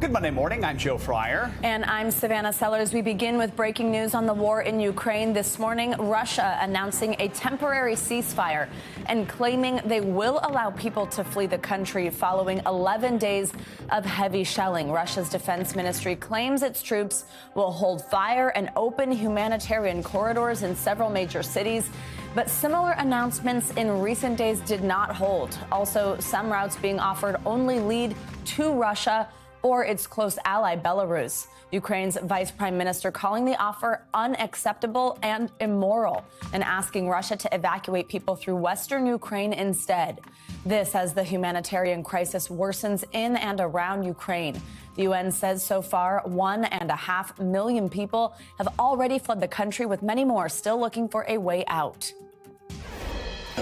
Good Monday morning. I'm Joe Fryer. And I'm Savannah Sellers. We begin with breaking news on the war in Ukraine. This morning, Russia announcing a temporary ceasefire and claiming they will allow people to flee the country following 11 days of heavy shelling. Russia's defense ministry claims its troops will hold fire and open humanitarian corridors in several major cities. But similar announcements in recent days did not hold. Also, some routes being offered only lead to Russia or its close ally, Belarus. Ukraine's vice prime minister calling the offer unacceptable and immoral and asking Russia to evacuate people through western Ukraine instead. This as the humanitarian crisis worsens in and around Ukraine. The UN says so far 1.5 million people have already fled the country, with many more still looking for a way out.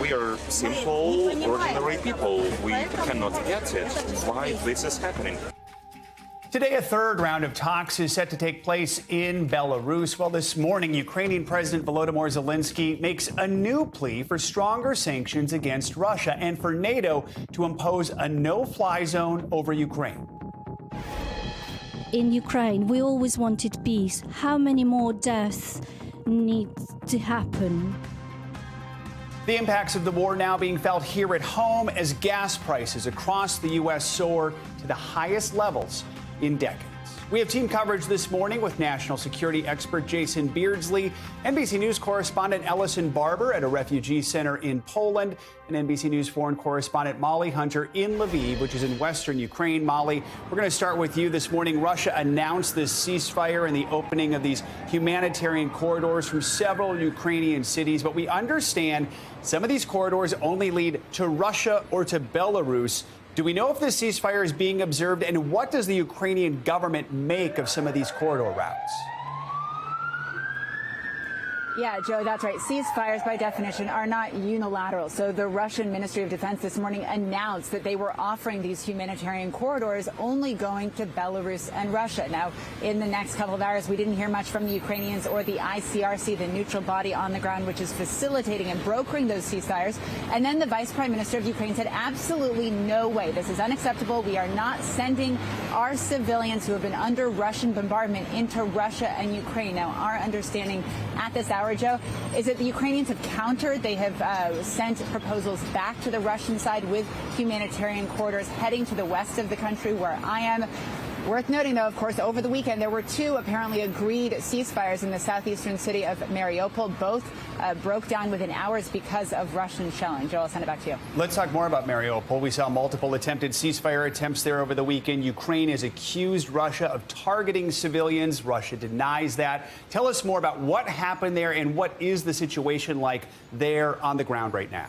We are simple, ordinary people. We cannot get it. Why this is happening? Today, a third round of talks is set to take place in Belarus. Well, this morning, Ukrainian President Volodymyr Zelenskyy makes a new plea for stronger sanctions against Russia and for NATO to impose a no-fly zone over Ukraine. In Ukraine, we always wanted peace. How many more deaths need to happen? The impacts of the war now being felt here at home as gas prices across the U.S. soar to the highest levels in decades. We have team coverage this morning with national security expert Jason Beardsley, NBC News correspondent Ellison Barber at a refugee center in Poland, and NBC News foreign correspondent Molly Hunter in Lviv, which is in western Ukraine. Molly, we're going to start with you this morning. Russia announced this ceasefire and the opening of these humanitarian corridors from several Ukrainian cities, but we understand some of these corridors only lead to Russia or to Belarus. Do we know if this ceasefire is being observed, and what does the Ukrainian government make of some of these corridor routes? Yeah, Joe, that's right. Ceasefires, by definition, are not unilateral. So the Russian Ministry of Defense this morning announced that they were offering these humanitarian corridors only going to Belarus and Russia. Now, in the next couple of hours, we didn't hear much from the Ukrainians or the ICRC, the neutral body on the ground, which is facilitating and brokering those ceasefires. And then the Vice Prime Minister of Ukraine said, absolutely no way. This is unacceptable. We are not sending our civilians who have been under Russian bombardment into Russia and Ukraine. Now, our understanding at this hour, Joe, is that the Ukrainians have countered. They have sent proposals back to the Russian side with humanitarian corridors heading to the west of the country where I am. Worth noting, though, of course, over the weekend, there were two apparently agreed ceasefires in the southeastern city of Mariupol. Both broke down within hours because of Russian shelling. Joe, I'll send it back to you. Let's talk more about Mariupol. We saw multiple attempted ceasefire attempts there over the weekend. Ukraine has accused Russia of targeting civilians. Russia denies that. Tell us more about what happened there and what is the situation like there on the ground right now.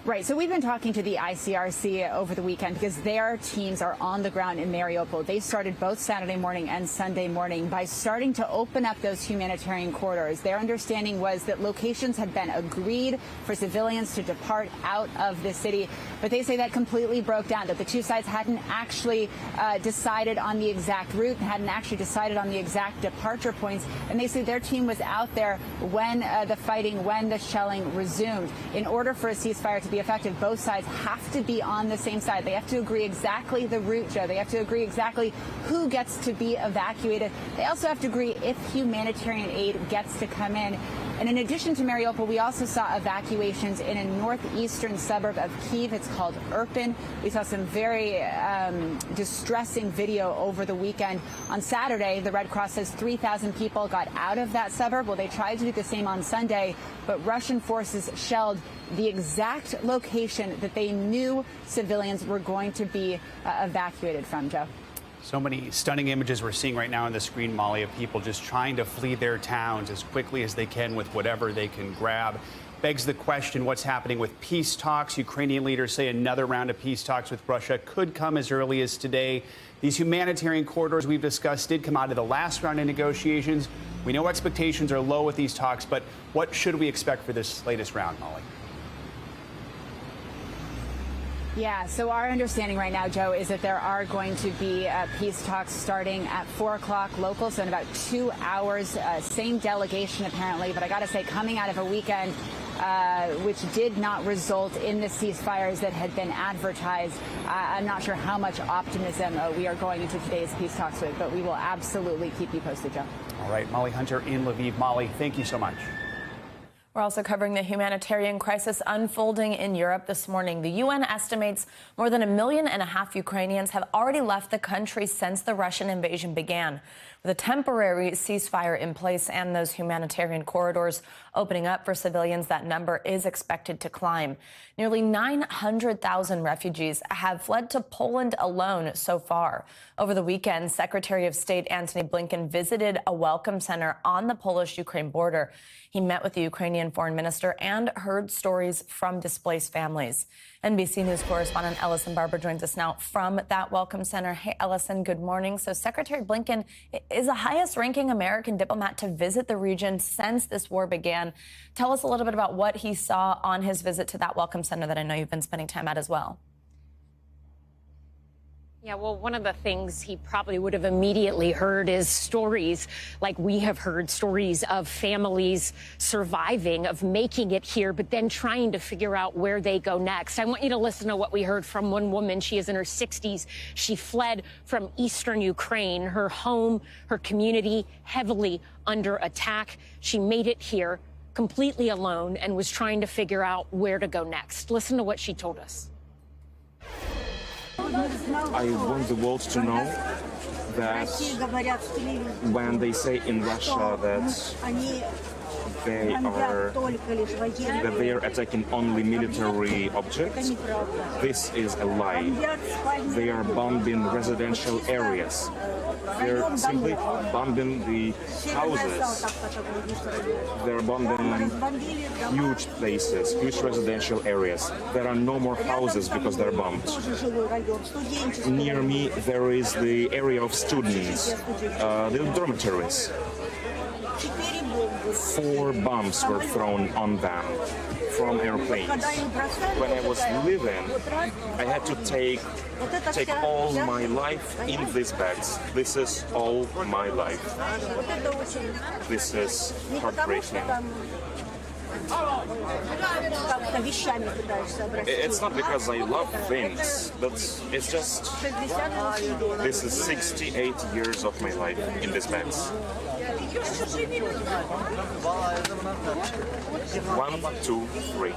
Right. So we've been talking to the ICRC over the weekend because their teams are on the ground in Mariupol. They started both Saturday morning and Sunday morning by starting to open up those humanitarian corridors. Their understanding was that locations had been agreed for civilians to depart out of the city, but they say that completely broke down, that the two sides hadn't actually decided on the exact route, hadn't actually decided on the exact departure points. And they say their team was out there when the fighting, when the shelling resumed. In order for a ceasefire to be effective, both sides have to be on the same side. They have to agree exactly the route, Joe. They have to agree exactly who gets to be evacuated. They also have to agree if humanitarian aid gets to come in. And in addition to Mariupol, we also saw evacuations in a northeastern suburb of Kyiv. It's called Irpin. We saw some very distressing video over the weekend. On Saturday, the Red Cross says 3,000 people got out of that suburb. Well, they tried to do the same on Sunday, but Russian forces shelled the exact location that they knew civilians were going to be evacuated from, Joe. So many stunning images we're seeing right now on the screen, Molly, of people just trying to flee their towns as quickly as they can with whatever they can grab. Begs the question, what's happening with peace talks? Ukrainian leaders say another round of peace talks with Russia could come as early as today. These humanitarian corridors we've discussed did come out of the last round of negotiations. We know expectations are low with these talks, but what should we expect for this latest round, Molly? Yeah, so our understanding right now, Joe, is that there are going to be peace talks starting at 4 o'clock local, so in about 2 hours. Same delegation, apparently. But I got to say, coming out of a weekend which did not result in the ceasefires that had been advertised. I'm not sure how much optimism we are going into today's peace talks with, but we will absolutely keep you posted, Joe. All right, Molly Hunter in Lviv. Molly, thank you so much. We're also covering the humanitarian crisis unfolding in Europe this morning. The UN estimates more than 1.5 million Ukrainians have already left the country since the Russian invasion began. With a temporary ceasefire in place and those humanitarian corridors opening up for civilians, that number is expected to climb. Nearly 900,000 refugees have fled to Poland alone so far. Over the weekend, Secretary of State Antony Blinken visited a welcome center on the Polish-Ukraine border. He met with the Ukrainian foreign minister and heard stories from displaced families. NBC News correspondent Ellison Barber joins us now from that welcome center. Hey, Ellison, good morning. So Secretary Blinken is the highest-ranking American diplomat to visit the region since this war began. Tell us a little bit about what he saw on his visit to that welcome center that I know you've been spending time at as well. Yeah, well, one of the things he probably would have immediately heard is stories like we have heard, stories of families surviving, of making it here, but then trying to figure out where they go next. I want you to listen to what we heard from one woman. She is in her 60s. She fled from eastern Ukraine, her home, her community, heavily under attack. She made it here completely alone and was trying to figure out where to go next. Listen to what she told us. I want the world to know that when they say in Russia that they are attacking only military objects, this is a lie. They are bombing residential areas. They're simply bombing the houses. They're bombing huge places, huge residential areas. There are no more houses because they're bombed. Near me, there is the area of students, the dormitories. 4 bombs were thrown on them from airplanes. When I was living, I had to take all my life in these bags. This is all my life. This is heartbreaking. It's not because I love things, but it's just this is 68 years of my life in these bags. 1, 2, 3.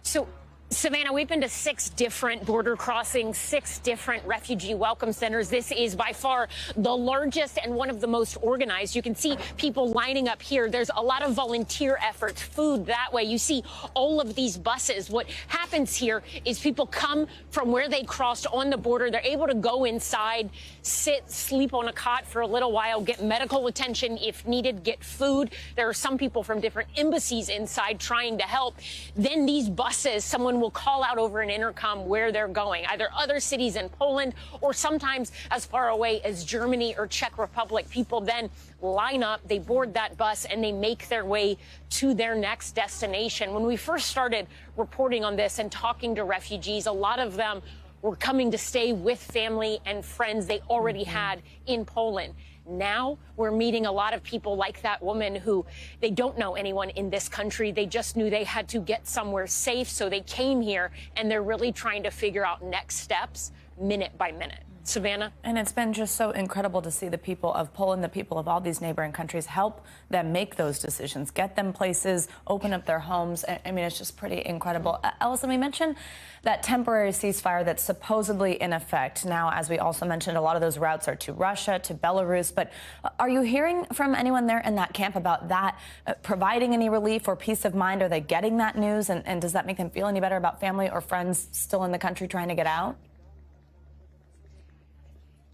So, Savannah, we've been to 6 different border crossings, 6 different refugee welcome centers. This is by far the largest and one of the most organized. You can see people lining up here. There's a lot of volunteer efforts, food that way. You see all of these buses. What happens here is people come from where they crossed on the border. They're able to go inside, sit, sleep on a cot for a little while, get medical attention if needed, get food. There are some people from different embassies inside trying to help. Then these buses, someone will call out over an intercom where they're going, either other cities in Poland or sometimes as far away as Germany or Czech Republic. People then line up, they board that bus, and they make their way to their next destination. When we first started reporting on this and talking to refugees, a lot of them were coming to stay with family and friends they already had in Poland. Now we're meeting a lot of people like that woman who they don't know anyone in this country. They just knew they had to get somewhere safe, so they came here, and they're really trying to figure out next steps minute by minute. Savannah? And it's been just so incredible to see the people of Poland, the people of all these neighboring countries, help them make those decisions, get them places, open up their homes. I mean, it's just pretty incredible. Ellison, we mentioned that temporary ceasefire that's supposedly in effect. Now, as we also mentioned, a lot of those routes are to Russia, to Belarus. But are you hearing from anyone there in that camp about that providing any relief or peace of mind? Are they getting that news? And does that make them feel any better about family or friends still in the country trying to get out?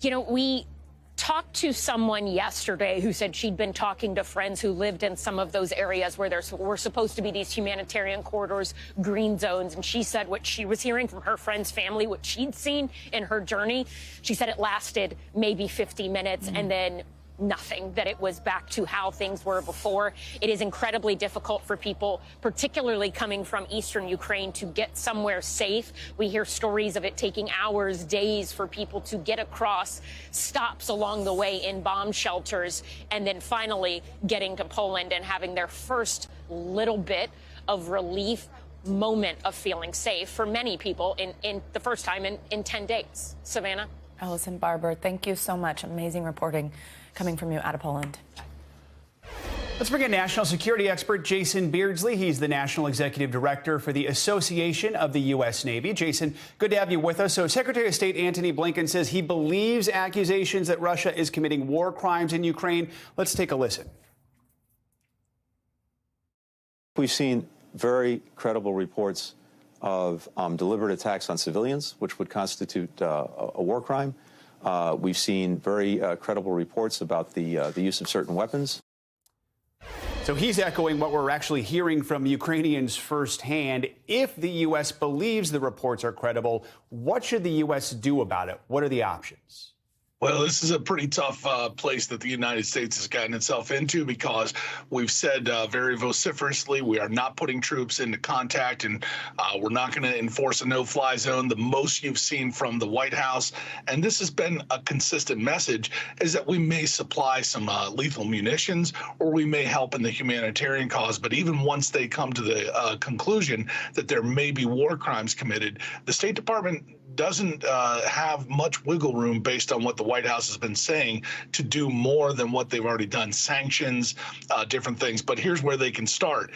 You know, we talked to someone yesterday who said she'd been talking to friends who lived in some of those areas where there were supposed to be these humanitarian corridors, green zones. And she said what she was hearing from her friend's family, what she'd seen in her journey. She said it lasted maybe 50 minutes and then nothing, that it was back to how things were before. It is incredibly difficult for people, particularly coming from eastern Ukraine, to get somewhere safe. We hear stories of it taking hours, days for people to get across, stops along the way in bomb shelters, and then finally getting to Poland and having their first little bit of relief, moment of feeling safe for many people in the first time in 10 days. Savannah? Allison Barber, thank you so much. Amazing reporting coming from you out of Poland. Let's bring in national security expert Jason Beardsley. He's the National Executive Director for the Association of the U.S. Navy. Jason, good to have you with us. So Secretary of State Antony Blinken says he believes accusations that Russia is committing war crimes in Ukraine. Let's take a listen. We've seen very credible reports of deliberate attacks on civilians, which would constitute a war crime. We've seen very credible reports about the use of certain weapons. So he's echoing what we're actually hearing from Ukrainians firsthand. If the U.S. believes the reports are credible, what should the U.S. do about it? What are the options? Well, this is a pretty tough place that the United States has gotten itself into, because we've said very vociferously we are not putting troops into contact, and we're not going to enforce a no-fly zone. The most you've seen from the White House, and this has been a consistent message, is that we may supply some lethal munitions, or we may help in the humanitarian cause. But even once they come to the conclusion that there may be war crimes committed, the State Department doesn't have much wiggle room, based on what the White House has been saying, to do more than what they've already done. Sanctions, different things. But here's where they can start.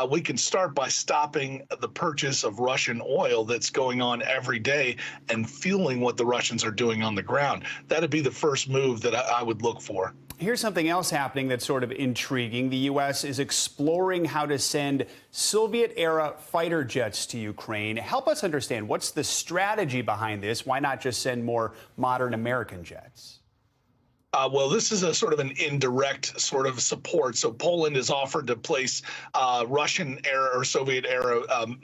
We can start by stopping the purchase of Russian oil that's going on every day, and fueling what the Russians are doing on the ground. That'd be the first move that I would look for. Here's something else happening that's sort of intriguing. The U.S. is exploring how to send Soviet-era fighter jets to Ukraine. Help us understand, what's the strategy behind this? Why not just send more modern American jets? Well, this is a sort of an indirect sort of support. So Poland has offered to place Russian-era or Soviet-era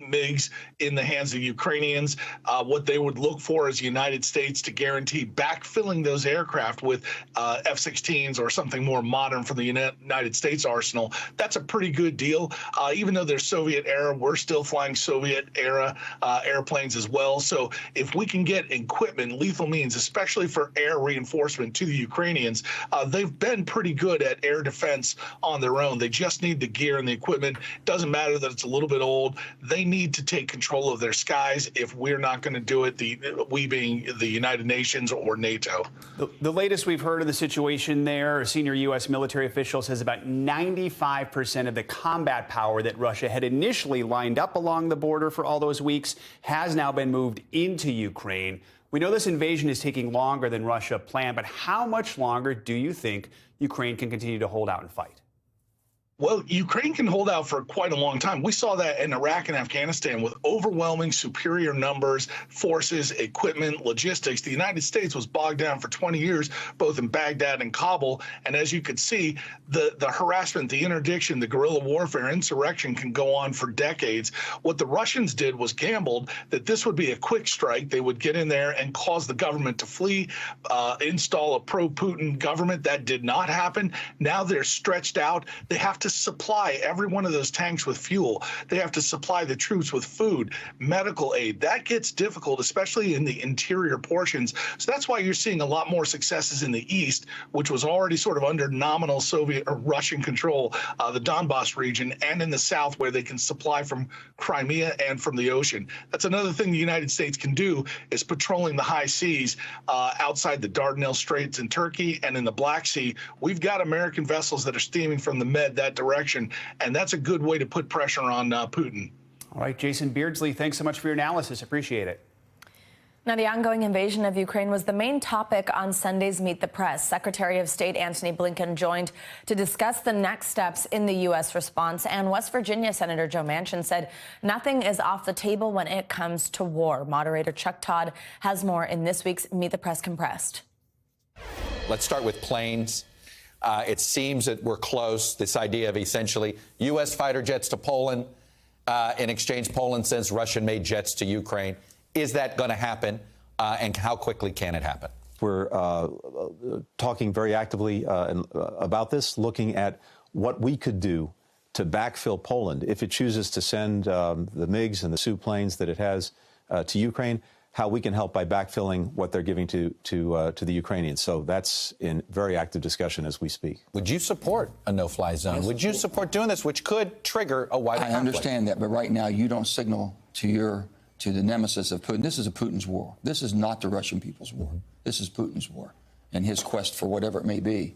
MiGs in the hands of Ukrainians. What they would look for is the United States to guarantee backfilling those aircraft with F-16s or something more modern from the United States arsenal. That's a pretty good deal. Even though they're Soviet-era, we're still flying Soviet-era airplanes as well. So if we can get equipment, lethal means, especially for air reinforcement to the Ukrainians, they've been pretty good at air defense on their own. They just need the gear and the equipment. Doesn't matter that it's a little bit old. They need to take control of their skies if we're not going to do it, we being the United Nations or NATO. The latest we've heard of the situation there, a senior U.S. military official says about 95% of the combat power that Russia had initially lined up along the border for all those weeks has now been moved into Ukraine. We know this invasion is taking longer than Russia planned, but how much longer do you think Ukraine can continue to hold out and fight? Well, Ukraine can hold out for quite a long time. We saw that in Iraq and Afghanistan with overwhelming superior numbers, forces, equipment, logistics. The United States was bogged down for 20 years, both in Baghdad and Kabul. And as you could see, the harassment, the interdiction, the guerrilla warfare, insurrection can go on for decades. What the Russians did was gambled that this would be a quick strike. They would get in there and cause the government to flee, install a pro-Putin government. That did not happen. Now they're stretched out. They have to supply every one of those tanks with fuel. They have to supply the troops with food, medical aid. That gets difficult, especially in the interior portions. So that's why you're seeing a lot more successes in the east, which was already sort of under nominal Soviet or Russian control, the Donbass region, and in the south, where they can supply from Crimea and from the ocean. That's another thing the United States can do, is patrolling the high seas outside the Dardanelles Straits in Turkey and in the Black Sea. We've got American vessels that are steaming from the Med that direction, and that's a good way to put pressure on Putin. All right, Jason Beardsley, thanks so much for your analysis. Appreciate it. Now, the ongoing invasion of Ukraine was the main topic on Sunday's Meet the Press. Secretary of State Antony Blinken joined to discuss the next steps in the U.S. response. And West Virginia Senator Joe Manchin said nothing is off the table when it comes to war. Moderator Chuck Todd has more in this week's Meet the Press Compressed. Let's start with planes. It seems that we're close. This idea of essentially U.S. fighter jets to Poland. In exchange, Poland sends Russian-made jets to Ukraine. Is that going to happen? And how quickly can it happen? We're talking very actively about this, looking at what we could do to backfill Poland if it chooses to send the MiGs and the Su planes that it has to Ukraine, how we can help by backfilling what they're giving to the Ukrainians. So that's in very active discussion as we speak. Would you support a no-fly zone? Yes. Would you support doing this, which could trigger a wider conflict? I understand that, but right now you don't signal to the nemesis of Putin. This is Putin's war. This is not the Russian people's war. This is Putin's war and his quest for whatever it may be.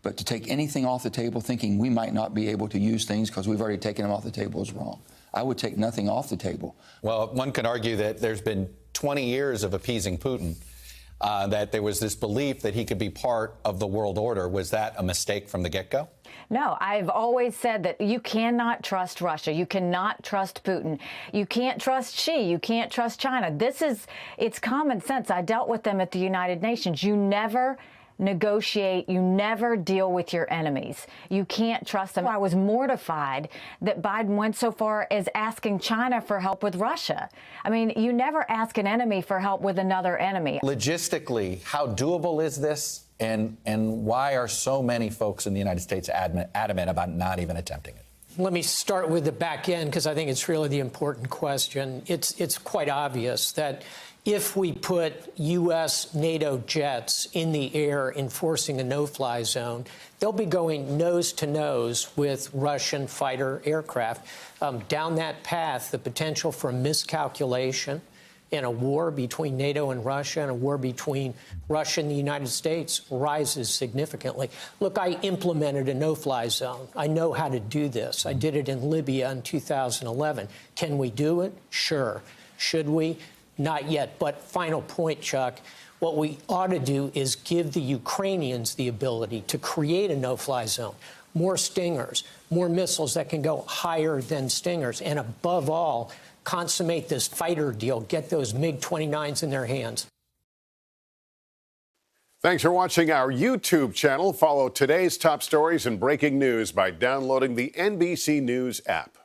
But to take anything off the table thinking we might not be able to use things because we've already taken them off the table is wrong. I would take nothing off the table. Well, one could argue that there's been 20 years of appeasing Putin, that there was this belief that he could be part of the world order. Was that a mistake from the get-go? No, I've always said that you cannot trust Russia. You cannot trust Putin. You can't trust Xi. You can't trust China. It's common sense. I dealt with them at the United Nations. You never negotiate. You never deal with your enemies. You can't trust them. I was mortified that Biden went so far as asking China for help with Russia. I mean, you never ask an enemy for help with another enemy. Logistically, how doable is this? And why are so many folks in the United States adamant about not even attempting it? Let me start with the back end, because I think it's really the important question. It's quite obvious that if we put U.S. NATO jets in the air enforcing a no-fly zone, they'll be going nose to nose with Russian fighter aircraft. Down that path, the potential for miscalculation in a war between NATO and Russia and a war between Russia and the United States rises significantly. Look, I implemented a no-fly zone. I know how to do this. I did it in Libya in 2011. Can we do it? Sure. Should we? Not yet. But final point, Chuck, what we ought to do is give the Ukrainians the ability to create a no-fly zone, more Stingers, more missiles that can go higher than Stingers, and above all, consummate this fighter deal, get those MiG-29s in their hands. Thanks for watching our YouTube channel. Follow today's top stories and breaking news by downloading the NBC News app.